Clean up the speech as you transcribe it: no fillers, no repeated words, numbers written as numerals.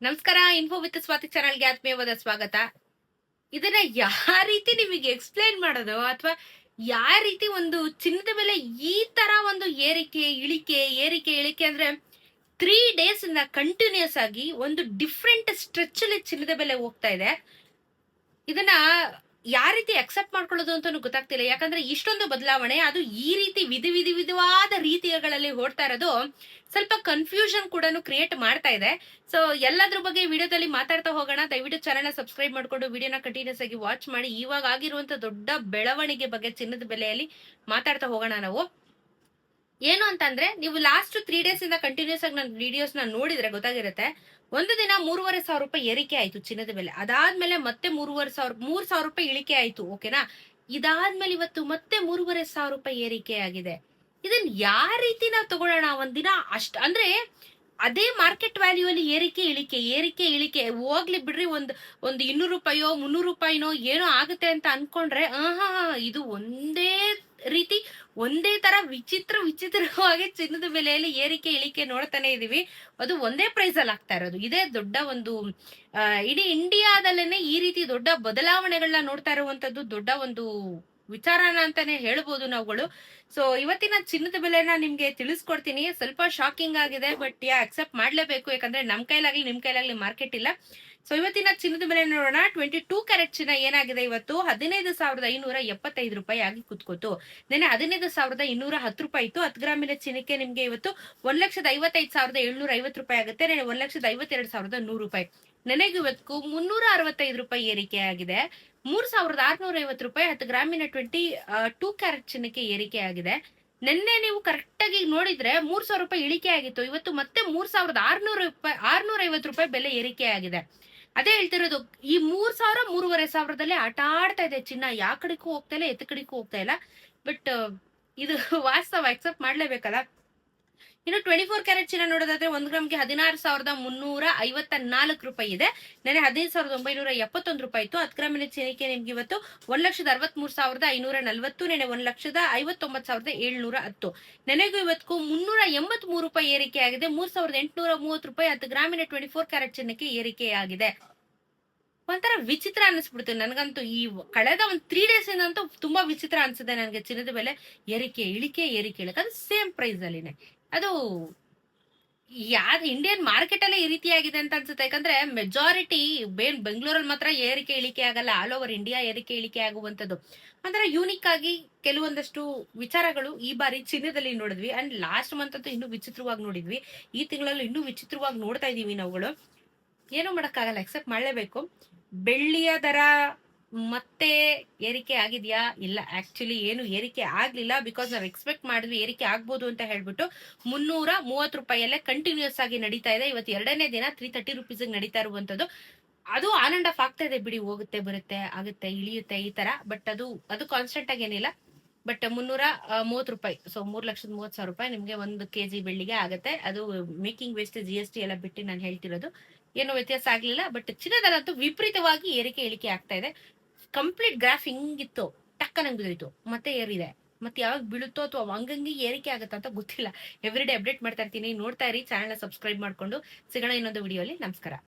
ನಮಸ್ಕಾರ. Info with Swati ಚಾನಲ್ಗೆ ಆತ್ಮೀಯವಾದ ಸ್ವಾಗತ. ಇದನ್ನ ಯಾವ ರೀತಿ ನಿಮಗೆ ಎಕ್ಸ್ಪ್ಲೈನ್ ಮಾಡೋದು ಅಥವಾ ಯಾವ ರೀತಿ ಒಂದು ಚಿನ್ನದ ಬೆಲೆ ಈ ತರ ಒಂದು ಏರಿಕೆ ಇಳಿಕೆ ಅಂದ್ರೆ 3 ಡೇಸ್ ಇಂದ ಕಂಟಿನ್ಯೂಸ್ ಆಗಿ ಒಂದು ಡಿಫ್ರೆಂಟ್ ಸ್ಟ್ರೆಚ್ ಅಲ್ಲಿ ಚಿನ್ನದ ಬೆಲೆ ಹೋಗ್ತಾ ಇದೆ. ಇದನ್ನ ಯಾವ ರೀತಿ ಅಕ್ಸೆಪ್ಟ್ ಮಾಡ್ಕೊಳ್ಳೋದು ಅಂತಾನು ಗೊತ್ತಾಗ್ತಿಲ್ಲ. ಯಾಕಂದ್ರೆ ಇಷ್ಟೊಂದು ಬದಲಾವಣೆ, ಅದು ಈ ರೀತಿ ವಿಧವಾದ ರೀತಿಗಳಲ್ಲಿ ಓಡ್ತಾ ಇರೋದು ಸ್ವಲ್ಪ ಕನ್ಫ್ಯೂಷನ್ ಕೂಡ ಕ್ರಿಯೇಟ್ ಮಾಡ್ತಾ ಇದೆ. ಸೊ ಎಲ್ಲದ್ರ ಬಗ್ಗೆ ವಿಡಿಯೋದಲ್ಲಿ ಮಾತಾಡ್ತಾ ಹೋಗೋಣ. ದಯವಿಟ್ಟು ಚಾನೆಲ್ ಸಬ್ಸ್ಕ್ರೈಬ್ ಮಾಡ್ಕೊಂಡು ವಿಡಿಯೋನ ಕಂಟಿನ್ಯೂಸ್ ಆಗಿ ವಾಚ್ ಮಾಡಿ. ಇವಾಗ ಆಗಿರುವಂತ ದೊಡ್ಡ ಬೆಳವಣಿಗೆ ಬಗ್ಗೆ ಚಿನ್ನದ ಬೆಲೆಯಲ್ಲಿ ಮಾತಾಡ್ತಾ ಹೋಗೋಣ ನಾವು. ಏನು ಅಂತಂದ್ರೆ, ನೀವು ಲಾಸ್ಟ್ 3 ಡೇಸ್ ಇಂದ ಕಂಟಿನ್ಯೂಸ್ ಆಗಿ ನನ್ನ ವಿಡಿಯೋಸ್ ನ ನೋಡಿದ್ರೆ ಗೊತ್ತಾಗಿರುತ್ತೆ. ಒಂದು ದಿನ 3,500 ಏರಿಕೆ ಆಯ್ತು ಚಿನ್ನದ ಬೆಲೆ. ಅದಾದ್ಮೇಲೆ ಮತ್ತೆ 3,000 ಇಳಿಕೆ ಆಯ್ತು. ಓಕೆನಾ? ಇದಾದ್ಮೇಲೆ ಇವತ್ತು ಮತ್ತೆ 3,500 ಏರಿಕೆ ಆಗಿದೆ. ಇದನ್ನ ಯಾವ ರೀತಿ ನಾವು ತಗೊಳ್ಳೋಣ? ಒಂದಿನ ಅಂದ್ರೆ ಅದೇ ಮಾರ್ಕೆಟ್ ವ್ಯಾಲ್ಯೂ ಅಲ್ಲಿ ಏರಿಕೆ ಇಳಿಕೆ ಹೋಗ್ಲಿ ಬಿಡ್ರಿ. ಒಂದು 200 ರೂಪಾಯೋ 300 ರೂಪಾಯಿನೋ ಏನೋ ಆಗುತ್ತೆ ಅಂತ ಅನ್ಕೊಂಡ್ರೆ ಇದು ಒಂದೇ ರೀತಿ ಒಂದೇ ತರ ವಿಚಿತ್ರವಾಗಿ ಚಿನ್ನದ ಬೆಲೆಯಲ್ಲಿ ಏರಿಕೆ ಇಳಿಕೆ ನೋಡ್ತಾನೆ ಇದೀವಿ. ಅದು ಒಂದೇ ಪ್ರೈಸ್ ಅಲ್ಲಿ ಆಗ್ತಾ ಇರೋದು. ಇದೇ ದೊಡ್ಡ ಒಂದು ಇಡೀ ಇಂಡಿಯಾದಲ್ಲೇನೆ ಈ ರೀತಿ ದೊಡ್ಡ ಬದಲಾವಣೆಗಳನ್ನ ನೋಡ್ತಾ ಇರುವಂತದ್ದು ದೊಡ್ಡ ಒಂದು ವಿಚಾರನ ಅಂತಾನೆ ಹೇಳ್ಬೋದು ನಾವುಗಳು. ಸೊ ಇವತ್ತಿನ ಚಿನ್ನದ ಬೆಲೆನ ನಿಮ್ಗೆ ತಿಳಿಸ್ಕೊಡ್ತೀನಿ. ಸ್ವಲ್ಪ ಶಾಕಿಂಗ್ ಆಗಿದೆ, ಬಟ್ ಅಕ್ಸೆಪ್ಟ್ ಮಾಡ್ಲೇಬೇಕು. ಯಾಕಂದ್ರೆ ನಿಮ್ ಕೈಲಾಗ್ಲಿ ಮಾರ್ಕೆಟ್ ಇಲ್ಲ. ಸೊ ಇವತ್ತಿನ ಚಿನ್ನದ ಬೆಲೆ ನೋಡೋಣ. 22 ಕ್ಯಾರೆಟ್ ಚಿನ್ನ ಏನಾಗಿದೆ ಇವತ್ತು 15,575 ರೂಪಾಯಿ ಆಗಿ ಕುತ್ಕೋತು. ನೆನೆ 15,210 ರೂಪಾಯಿ ಇತ್ತು. 10 ಗ್ರಾಮಿನ ಚಿನ್ನಕ್ಕೆ ನಿಮ್ಗೆ ಇವತ್ತು 1,55,750 ರೂಪಾಯಿ ಆಗುತ್ತೆ. ನೆನೆ 1,52,100 ರೂಪಾಯಿ. ನೆನೆಗೂ ಇವತ್ತು 365 ರೂಪಾಯಿ ಏರಿಕೆ ಆಗಿದೆ. 3,650 ರೂಪಾಯಿ 10 ಗ್ರಾಮಿನ 22 ಕ್ಯಾರೆಟ್ ಚಿನ್ನಕ್ಕೆ ಏರಿಕೆ ಆಗಿದೆ. ನಿನ್ನೆ ನೀವು ಕರೆಕ್ಟ್ ಆಗಿ ನೋಡಿದ್ರೆ 3,000 ರೂಪಾಯಿ ಇಳಿಕೆ ಆಗಿತ್ತು. ಇವತ್ತು ಮತ್ತೆ 3,650 ರೂಪಾಯಿ ಬೆಲೆ ಏರಿಕೆ ಆಗಿದೆ. ಅದೇ ಹೇಳ್ತಿರೋದು, ಈ 3,000 3,500 ಆಟ ಆಡ್ತಾ ಇದೆ ಚಿನ್ನ. ಯಾವ ಕಡೆಗೂ ಹೋಗ್ತಾ ಇಲ್ಲ, ಎತ್ತ ಕಡೆಗೂ ಹೋಗ್ತಾ ಇಲ್ಲ. ಬಟ್ ಇದು ವಾಸ್ತವ, ಅಕ್ಸೆಪ್ಟ್ ಮಾಡ್ಲೇಬೇಕಲ್ಲ. ಇನ್ನು 24 ಕ್ಯಾರೆಟ್ ಚಿನ್ನ ನೋಡೋದಾದ್ರೆ 1 ಗ್ರಾಮ್ಗೆ 16,354 ರೂಪಾಯಿ ಇದೆ. ನೆನೆ 15,971 ರೂಪಾಯಿ ಇತ್ತು. 10 ಗ್ರಾಮಿನ ಚಿನ್ನಕ್ಕೆ ನಿಮ್ಗೆ ಇವತ್ತು 1,63,540. ನೆನೆ 1,59,710. ನೆನೆಗೂ ಇವತ್ತು 383 ರೂಪಾಯಿ ಏರಿಕೆ ಆಗಿದೆ. 3,830 ರೂಪಾಯಿ 10 ಗ್ರಾಮಿನ 24 ಕ್ಯಾರೆಟ್ ಚಿನ್ನಕ್ಕೆ ಏರಿಕೆ ಆಗಿದೆ. ಒಂಥರ ವಿಚಿತ್ರ ಅನಿಸ್ಬಿಡ್ತು ನನಗಂತೂ. ಈ ಕಳೆದ 3 ಡೇಸ್ ಇಂದಂತೂ ತುಂಬಾ ವಿಚಿತ್ರ ಅನ್ಸಿದೆ ನನಗೆ. ಚಿನ್ನದ ಬೆಲೆ ಏರಿಕೆ ಇಳಿಕೆ ಅದು ಸೇಮ್ ಪ್ರೈಸ್ ಅಲ್ಲಿನೇ. ಅದು ಇಂಡಿಯನ್ ಮಾರ್ಕೆಟ್ ಅಲ್ಲೇ ಈ ರೀತಿ ಆಗಿದೆ ಅಂತ ಅನ್ಸುತ್ತೆ. ಯಾಕಂದ್ರೆ ಮೆಜಾರಿಟಿ ಬೆಂಗಳೂರಲ್ಲಿ ಮಾತ್ರ ಏರಿಕೆ ಇಳಿಕೆ ಆಗಲ್ಲ, ಆಲ್ ಓವರ್ ಇಂಡಿಯಾ ಏರಿಕೆ ಇಳಿಕೆ ಆಗುವಂತದ್ದು. ಅಂದ್ರೆ ಯೂನಿಕ್ ಆಗಿ ಕೆಲವೊಂದಷ್ಟು ವಿಚಾರಗಳು ಈ ಬಾರಿ ಚಿನ್ನದಲ್ಲಿ ನೋಡಿದ್ವಿ. ಅಂಡ್ ಲಾಸ್ಟ್ ಮಂತ್ ಅಂತೂ ಇನ್ನೂ ವಿಚಿತ್ರವಾಗಿ ನೋಡಿದ್ವಿ. ಈ ತಿಂಗಳಲ್ಲಿ ಇನ್ನೂ ವಿಚಿತ್ರವಾಗಿ ನೋಡ್ತಾ ಇದೀವಿ ನಾವುಗಳು. ಏನೂ ಮಾಡಕ್ಕಾಗಲ್ಲ, ಎಕ್ಸೆಪ್ಟ್ ಮಾಡ್ಲೇಬೇಕು. ಬೆಳ್ಳಿಯ ದರ ಮತ್ತೆ ಏರಿಕೆ ಆಗಿದ್ಯಾ? ಇಲ್ಲ, ಆಕ್ಚುಲಿ ಏನು ಏರಿಕೆ ಆಗ್ಲಿಲ್ಲ. ಬಿಕಾಸ್ ನಾವು ಎಕ್ಸ್ಪೆಕ್ಟ್ ಮಾಡಿದ್ವಿ ಏರಿಕೆ ಆಗ್ಬೋದು ಅಂತ ಹೇಳ್ಬಿಟ್ಟು. 330 ರೂಪಾಯಿಯಲ್ಲೇ ಕಂಟಿನ್ಯೂಸ್ ಆಗಿ ನಡೀತಾ ಇದೆ. ಇವತ್ತು 2ನೇ ದಿನ 330 ರುಪೀಸ್ ನಡೀತಾ ಇರುವಂತದ್ದು. ಅದು ಆನ್ ಅಂಡ್ ಆಫ್ ಆಗ್ತಾ ಇದೆ ಬಿಡಿ, ಹೋಗುತ್ತೆ ಬರುತ್ತೆ ಆಗುತ್ತೆ ಇಳಿಯುತ್ತೆ ಈ ತರ. ಬಟ್ ಅದು ಕಾನ್ಸ್ಟೆಂಟ್ ಆಗಿ ಏನಿಲ್ಲ. ಬಟ್ 330 ರೂಪಾಯಿ, ಸೊ 3,30,000 ರೂಪಾಯಿ ನಿಮ್ಗೆ 1 kg ಬೆಳ್ಳಿಗೆ ಆಗುತ್ತೆ. ಅದು ಮೇಕಿಂಗ್ ವೇಸ್ಟ್ GST ಎಲ್ಲ ಬಿಟ್ಟು ನಾನು ಹೇಳ್ತಿರೋದು. ಏನು ವ್ಯತ್ಯಾಸ ಆಗ್ಲಿಲ್ಲ. ಬಟ್ ಚಿನ್ನದಲ್ಲಂತೂ ವಿಪರೀತವಾಗಿ ಏರಿಕೆ ಇಳಿಕೆ ಆಗ್ತಾ ಇದೆ. ಕಂಪ್ಲೀಟ್ ಗ್ರಾಫ್ ಹಿಂಗಿತ್ತು, ಟಕ್ಕನಂಗ್ ಬಿದ್ದೋಯ್ತು, ಮತ್ತೆ ಏರಿದೆ. ಮತ್ತೆ ಯಾವಾಗ ಬೀಳುತ್ತೋ ಅಥವಾ ಹಂಗಂಗೆ ಏರಿಕೆ ಆಗುತ್ತೋ ಅಂತ ಗೊತ್ತಿಲ್ಲ. ಎವ್ರಿ ಡೇ ಅಪ್ಡೇಟ್ ಮಾಡ್ತಾ ಇರ್ತೀನಿ. ನೋಡ್ತಾ ಇರಿ, ಚಾನೆಲ್ ಸಬ್ಸ್ಕ್ರೈಬ್ ಮಾಡ್ಕೊಂಡು. ಸಿಗೋಣ ಇನ್ನೊಂದು ವಿಡಿಯೋಲಿ. ನಮಸ್ಕಾರ.